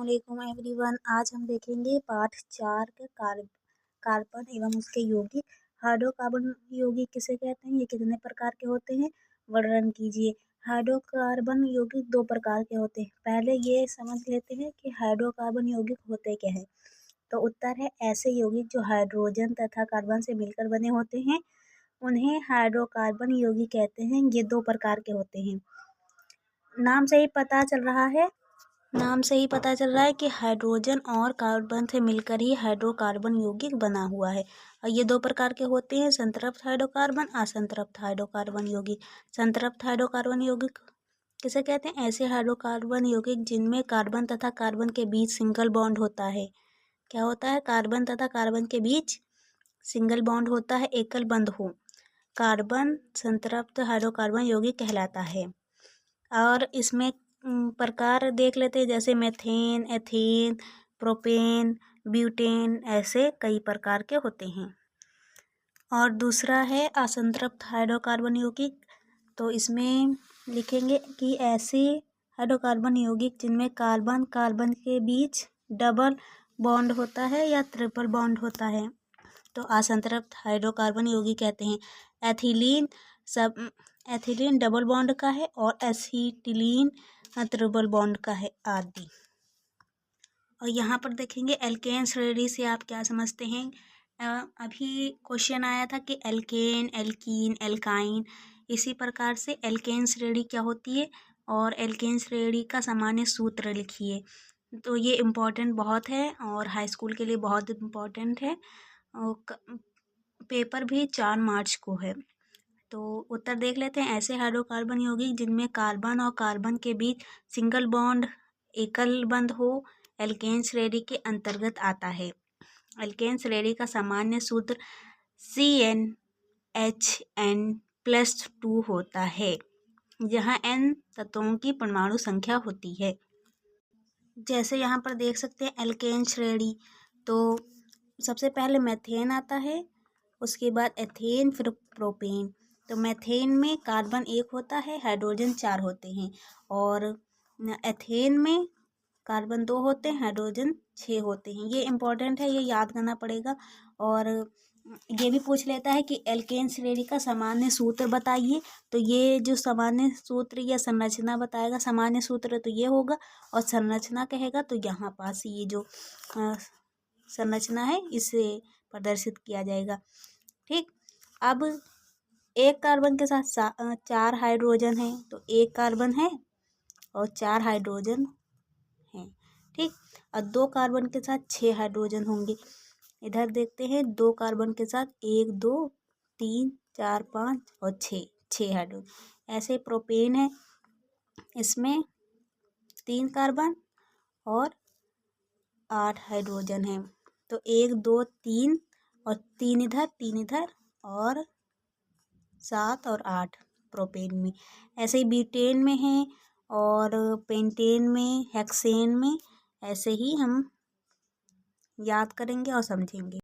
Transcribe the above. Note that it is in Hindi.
अस्सलामुअलैकुम एवरीवन। आज हम देखेंगे पाठ 4 के कार्बन एवं उसके यौगिक। हाइड्रोकार्बन यौगिक किसे कहते हैं, ये कितने प्रकार के होते हैं, वर्णन कीजिए। हाइड्रोकार्बन यौगिक 2 प्रकार के होते हैं। पहले ये समझ लेते हैं कि हाइड्रोकार्बन यौगिक होते क्या है। तो उत्तर है ऐसे यौगिक जो हाइड्रोजन तथा कार्बन से मिलकर बने होते हैं, उन्हें हाइड्रोकार्बन यौगिक कहते हैं। ये 2 प्रकार के होते हैं। नाम से ही पता चल रहा है कि हाइड्रोजन और कार्बन से मिलकर ही हाइड्रोकार्बन यौगिक बना हुआ है। और ये 2 प्रकार के होते हैं, संतृप्त हाइड्रोकार्बन, असंतृप्त हाइड्रोकार्बन यौगिक। संतृप्त हाइड्रोकार्बन यौगिक किसे कहते हैं, ऐसे हाइड्रोकार्बन यौगिक जिनमें कार्बन तथा कार्बन के बीच सिंगल बॉन्ड होता है। क्या होता है, कार्बन तथा कार्बन के बीच सिंगल बॉन्ड होता है, एकल बंध हो। कार्बन संतृप्त हाइड्रोकार्बन यौगिक कहलाता है। और इसमें प्रकार देख लेते हैं, जैसे मेथेन, एथेन, प्रोपेन, ब्यूटेन, ऐसे कई प्रकार के होते हैं। और दूसरा है असंतृप्त हाइड्रोकार्बन यौगिक। तो इसमें लिखेंगे कि ऐसे हाइड्रोकार्बन यौगिक जिनमें कार्बन कार्बन के बीच डबल बॉन्ड होता है या ट्रिपल बॉन्ड होता है, तो असंतृप्त हाइड्रोकार्बन यौगिक कहते हैं। एथिलीन डबल बॉन्ड का है और एसिटिलीन ट्रिपल बॉन्ड का है आदि। और यहाँ पर देखेंगे एल्केन श्रेणी से आप क्या समझते हैं। अभी क्वेश्चन आया था कि एल्केन, एल्कीन, एल्काइन, इसी प्रकार से एल्केन श्रेणी क्या होती है और एल्केन श्रेणी का सामान्य सूत्र लिखिए। तो ये इम्पोर्टेंट बहुत है और हाई स्कूल के लिए बहुत इम्पोर्टेंट है। और पेपर भी 4 मार्च को है। तो उत्तर देख लेते हैं, ऐसे हाइड्रोकार्बन यौगिक जिनमें कार्बन और कार्बन के बीच सिंगल बॉन्ड एकल बंध हो, एल्केन श्रेणी के अंतर्गत आता है। एल्केन श्रेणी का सामान्य सूत्र CnHn+2 होता है, जहाँ N तत्वों की परमाणु संख्या होती है। जैसे यहाँ पर देख सकते हैं एल्केन श्रेणी, तो सबसे पहले मेथेन आता है, उसके बाद एथेन, फिर प्रोपेन। तो मेथेन में कार्बन 1 होता है, हाइड्रोजन 4 होते हैं। और एथेन में कार्बन 2 होते हैं, हाइड्रोजन 6 होते हैं। ये इम्पोर्टेंट है, ये याद करना पड़ेगा। और ये भी पूछ लेता है कि एल्केन श्रेणी का सामान्य सूत्र बताइए। तो ये जो सामान्य सूत्र या संरचना बताएगा, सामान्य सूत्र तो ये होगा और संरचना कहेगा तो यहाँ पास ये जो संरचना है इसे प्रदर्शित किया जाएगा। ठीक, अब एक कार्बन के साथ 4 हाइड्रोजन है, तो 1 कार्बन है और 4 हाइड्रोजन है। ठीक, और 2 कार्बन के साथ 6 हाइड्रोजन होंगे। इधर देखते हैं, 2 कार्बन के साथ 1, 2, 3, 4, 5 और 6 हाइड्रोजन। ऐसे प्रोपेन है, इसमें 3 कार्बन और 8 हाइड्रोजन है। तो 1, 2, 3 और 3 इधर और 7 और 8 प्रोपेन में। ऐसे ही ब्यूटेन में है और पेंटेन में, हेक्सेन में, ऐसे ही हम याद करेंगे और समझेंगे।